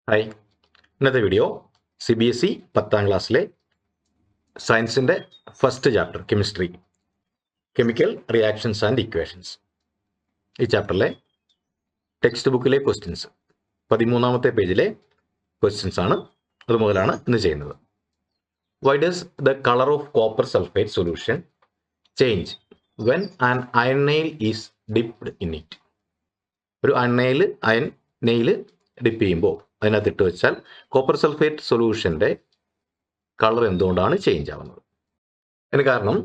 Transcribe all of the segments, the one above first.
Hi, ഇന്നത്തെ video CBSE 10ാം ക്ലാസ്സിലെ സയൻസിൻ്റെ first chapter chemistry, chemical reactions and equations. ഈ ചാപ്റ്ററിലെ ടെക്സ്റ്റ് ബുക്കിലെ ക്വസ്റ്റ്യൻസ് 13ാമത്തെ പേജിലെ ക്വസ്റ്റ്യൻസ് ആണ്. അതുമുതലാണ് ഇന്ന് ചെയ്യുന്നത്. Why does the colour of copper sulphate solution change when an iron nail is dipped in it? ഒരു അയൺ നെയിൽ ഡിപ്പ് ചെയ്യുമ്പോൾ അതിനകത്ത് ഇട്ട് വെച്ചാൽ കോപ്പർ സൾഫേറ്റ് സൊല്യൂഷൻ്റെ കളർ എന്തുകൊണ്ടാണ് ചേഞ്ച് ആവുന്നത്? അതിന് കാരണം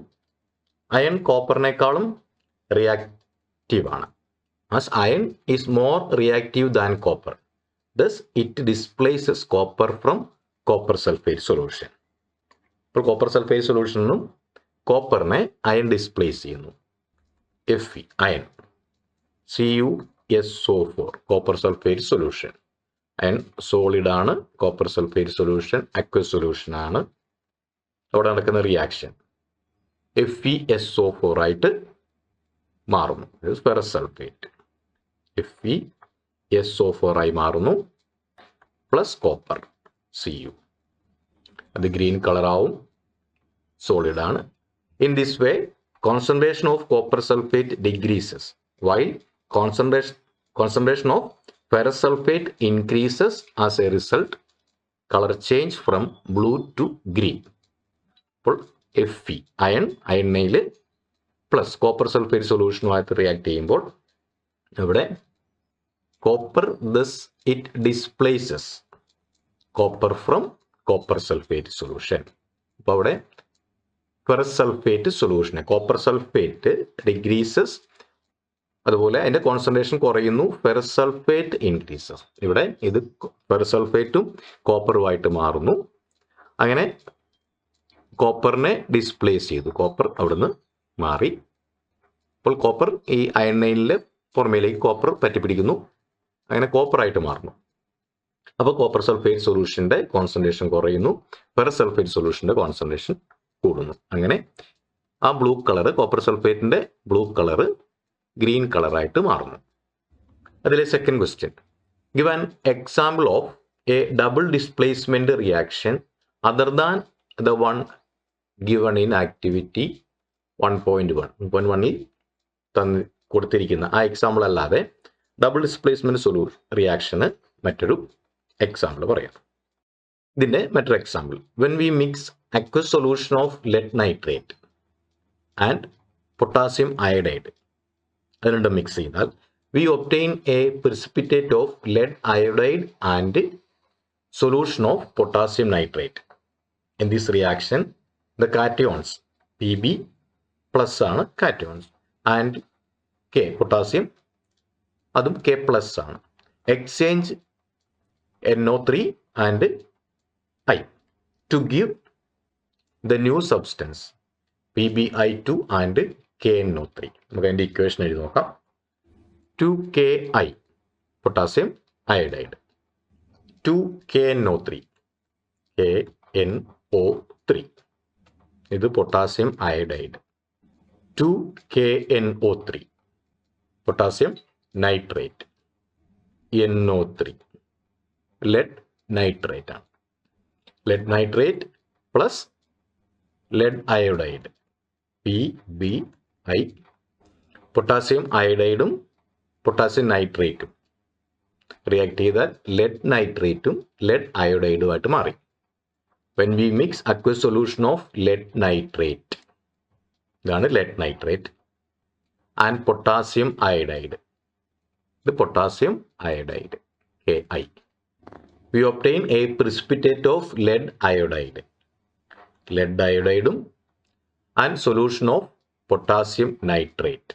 അയൺ കോപ്പറിനേക്കാളും റിയാക്റ്റീവ് ആണ്. As iron is more reactive than copper, thus it displaces copper from copper sulphate solution. ഇപ്പോൾ കോപ്പർ സൾഫേറ്റ് സൊല്യൂഷനിൽ നിന്നും കോപ്പറിനെ അയൺ ഡിസ്പ്ലേസ് ചെയ്യുന്നു. Fe iron, CuSO4 copper sulphate solution. Iron solid ആണ്, copper sulphate solution aqueous solution ആണ്. അവിടെ നടക്കുന്ന reaction FeSO4 ആയിട്ട് മാറുന്നു. ഫെറസ് സൾഫേറ്റ് FeSO4 ആയി മാറുന്നു, പ്ലസ് കോപ്പർ Cu. അത് ഗ്രീൻ കളറാവും, സോളിഡ് ആണ്. In this way concentration of copper sulfate decreases while concentration of ferrous sulfate increases. As a result, color change from blue to green. അപ്പോൾ Fe iron nail plus copper sulphate സൊല്യൂഷനുമായിട്ട് react ചെയ്യുമ്പോൾ ഇവിടെ copper thus it displaces copper from copper sulphate solution. അപ്പോൾ അവിടെ ferrous sulphate സൊല്യൂഷന് copper sulphate decreases, അതുപോലെ അതിൻ്റെ concentration കുറയുന്നു. Ferrous sulphate increases. ഇവിടെ ഇത് ഫെറസ് സൾഫേറ്റും കോപ്പറുമായിട്ട് മാറുന്നു. അങ്ങനെ കോപ്പറിനെ ഡിസ്പ്ലേസ് ചെയ്തു, കോപ്പർ അവിടുന്ന് മാറി. അപ്പോൾ കോപ്പർ ഈ അയൺ നെയിലിലെ പുറമേലേക്ക് കോപ്പർ പറ്റിപ്പിടിക്കുന്നു, അങ്ങനെ കോപ്പറായിട്ട് മാറുന്നു. അപ്പോൾ കോപ്പർ സൾഫേറ്റ് സൊല്യൂഷൻ്റെ കോൺസെൻട്രേഷൻ കുറയുന്നു, ഫെറസ് സൾഫേറ്റ് സൊല്യൂഷൻ്റെ കോൺസെൻട്രേഷൻ കൂടുന്നു. അങ്ങനെ ആ ബ്ലൂ കളർ, കോപ്പർ സൾഫേറ്റിന്റെ ബ്ലൂ കളർ ഗ്രീൻ കളറായിട്ട് മാറുന്നു. അതിലെ second question, give an example of a double displacement reaction other than the one given in activity 1.1ൽ തന്ന് കൊടുത്തിരിക്കുന്ന ആ എക്സാമ്പിൾ അല്ലാതെ ഡബിൾ ഡിസ്പ്ലേസ്മെന്റ് റിയാക്ഷന് മറ്റൊരു എക്സാമ്പിൾ പറയാം. ഇതിന്റെ മറ്റൊരു example, when we mix aqueous solution of lead nitrate and potassium iodide, അത് രണ്ടും മിക്സ് ചെയ്താൽ we obtain a precipitate of lead iodide and solution of potassium nitrate. In this reaction the cations Pb plus ആണ് cations and K potassium അതും K plus ആണ്. Exchange NO3 and I to give the new substance PbI2 and KNO3. നമുക്ക് അതിൻ്റെ equation എഴുതി നോക്കാം. 2Ki potassium iodide, 2KNO3 KNO3 ഇത് potassium iodide, 2KNO3 potassium nitrate, NO3 lead nitrate ആണ്. Lead nitrate plus lead iodide PbI, potassium അയഡൈഡും potassium നൈട്രേറ്റും react ചെയ്താൽ lead നൈട്രേറ്റും ലെഡ് അയോഡൈഡുമായിട്ട് മാറി. When we mix aqueous solution of lead nitrate, ഇതാണ് lead nitrate, and potassium iodide, ഇത് potassium iodide Ki, we obtain a precipitate of lead iodide, lead iodide and solution of potassium nitrate,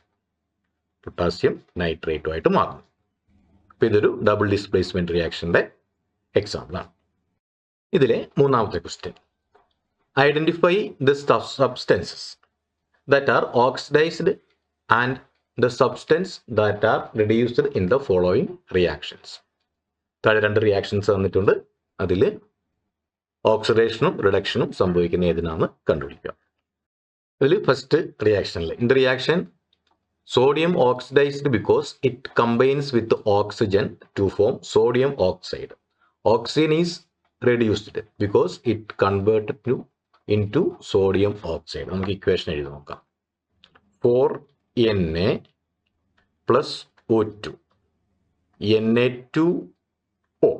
potassium nitrate ആയിട്ട് മാറുന്നു. അപ്പോൾ ഇതൊരു double displacement റിയാക്ഷൻ്റെ example ആണ്. ഇതിലെ മൂന്നാമത്തെ question, identify the substances that are oxidised and the substance that are reduced in the following reactions. താഴെ രണ്ട് reactions തന്നിട്ടുണ്ട്, അതിൽ ഓക്സിഡേഷനും റിഡക്ഷനും സംഭവിക്കുന്ന ഏതിനാണ് കണ്ടുപിടിക്കുക. ഇതിൽ ഫസ്റ്റ് റിയാക്ഷനിൽ, in the reaction sodium oxidized because it combines with oxygen to form sodium oxide. oxygen is reduced because it converted into sodium oxide. നമുക്ക് ഇക്വേഷൻ എഴുതി നോക്കാം. 4Na plus O2 Na2O.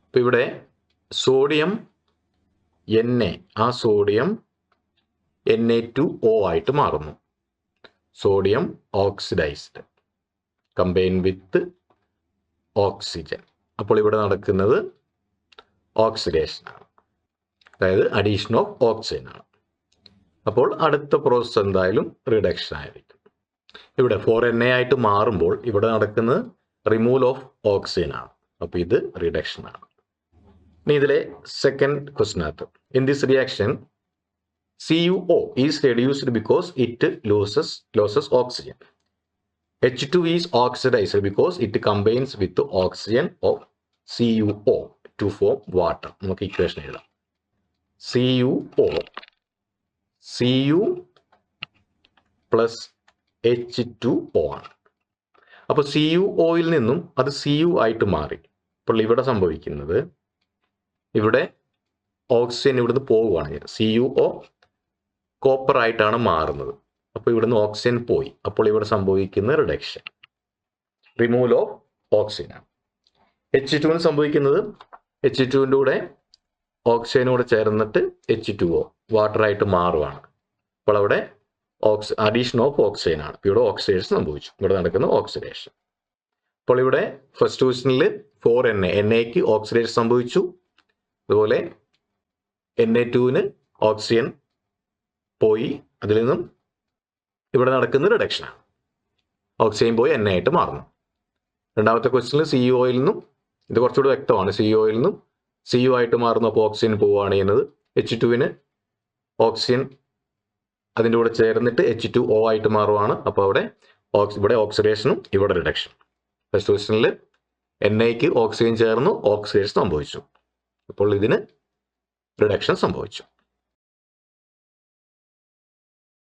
അപ്പോൾ ഇവിടെ സോഡിയം Na, ആ sodium Na2O ആയിട്ട് മാറുന്നു. Sodium oxidised combine with oxygen. അപ്പോൾ ഇവിടെ നടക്കുന്നത് ഓക്സിഡേഷൻ ആണ്, അതായത് അഡീഷൻ ഓഫ് ഓക്സിജൻ ആണ്. അപ്പോൾ അടുത്ത പ്രോസസ് എന്തായാലും റിഡക്ഷൻ ആയിരിക്കും. ഇവിടെ 4Na ആയിട്ട് മാറുമ്പോൾ ഇവിടെ നടക്കുന്നത് റിമൂവൽ ഓഫ് ഓക്സിജൻ ആണ്. അപ്പോൾ ഇത് റിഡക്ഷൻ ആണ്. ഇനി ഇതിലെ സെക്കൻഡ് ക്വസ്റ്റിനകത്ത്, in this reaction CuO is reduced because it loses oxygen. H2 is oxidized because it combines with the oxygen of CuO to form water. നമുക്ക് ഇക്വേഷൻ എഴുതാം. CuO, Cu plus H2O ആണ്. അപ്പോൾ CuOയിൽ നിന്നും അത് Cu ആയിട്ട് മാറി. അപ്പോൾ ഇവിടെ സംഭവിക്കുന്നത്, ഇവിടെ ഓക്സിജൻ ഇവിടുന്ന് പോവുകയാണ്. CuO കോപ്പർ ആയിട്ടാണ് മാറുന്നത്. അപ്പോൾ ഇവിടുന്ന് ഓക്സിജൻ പോയി. അപ്പോൾ ഇവിടെ സംഭവിക്കുന്ന റിഡക്ഷൻ, റിമൂവൽ ഓഫ് ഓക്സിജൻ ആണ്. H2 സംഭവിക്കുന്നത് H2ൻ്റെ കൂടെ ഓക്സിജനോട് ചേർന്നിട്ട് H2O വാട്ടർ ആയിട്ട് മാറുകയാണ്. അപ്പോൾ അവിടെ അഡീഷൻ ഓഫ് ഓക്സിജൻ ആണ്. ഇവിടെ ഓക്സിഡേഷൻ സംഭവിച്ചു. ഇവിടെ നടക്കുന്ന ഓക്സിഡേഷൻ. അപ്പോൾ ഇവിടെ ഫസ്റ്റ് ക്വസ്റ്റനിൽ 4Na, Na-ക്ക് ഓക്സിഡേഷൻ സംഭവിച്ചു. അതുപോലെ Na2ന് ഓക്സിജൻ പോയി. അതിൽ നിന്നും ഇവിടെ നടക്കുന്ന റിഡക്ഷനാണ്. ഓക്സിജൻ പോയി Na ആയിട്ട് മാറുന്നു. രണ്ടാമത്തെ ക്വസ്റ്റനിൽ CuOയിൽ നിന്നും, ഇത് കുറച്ചുകൂടി വ്യക്തമാണ്, CuOയിൽ നിന്നും Cu ആയിട്ട് മാറുന്നു. അപ്പോൾ ഓക്സിജൻ പോവുകയാണ് ചെയ്യുന്നത്. H2ന് ഓക്സിജൻ അതിൻ്റെ കൂടെ ചേർന്നിട്ട് H2O ആയിട്ട് മാറുകയാണ്. അപ്പോൾ ഇവിടെ ഓക്സിഡേഷനും ഇവിടെ റിഡക്ഷൻ. ഫസ്റ്റ് ക്വസ്റ്റനിൽ Na-ക്ക് ഓക്സിജൻ ചേർന്നു, ഓക്സിഡേഷൻ സംഭവിച്ചു. അപ്പോൾ ഇതിന് റിഡക്ഷൻ സംഭവിച്ചു.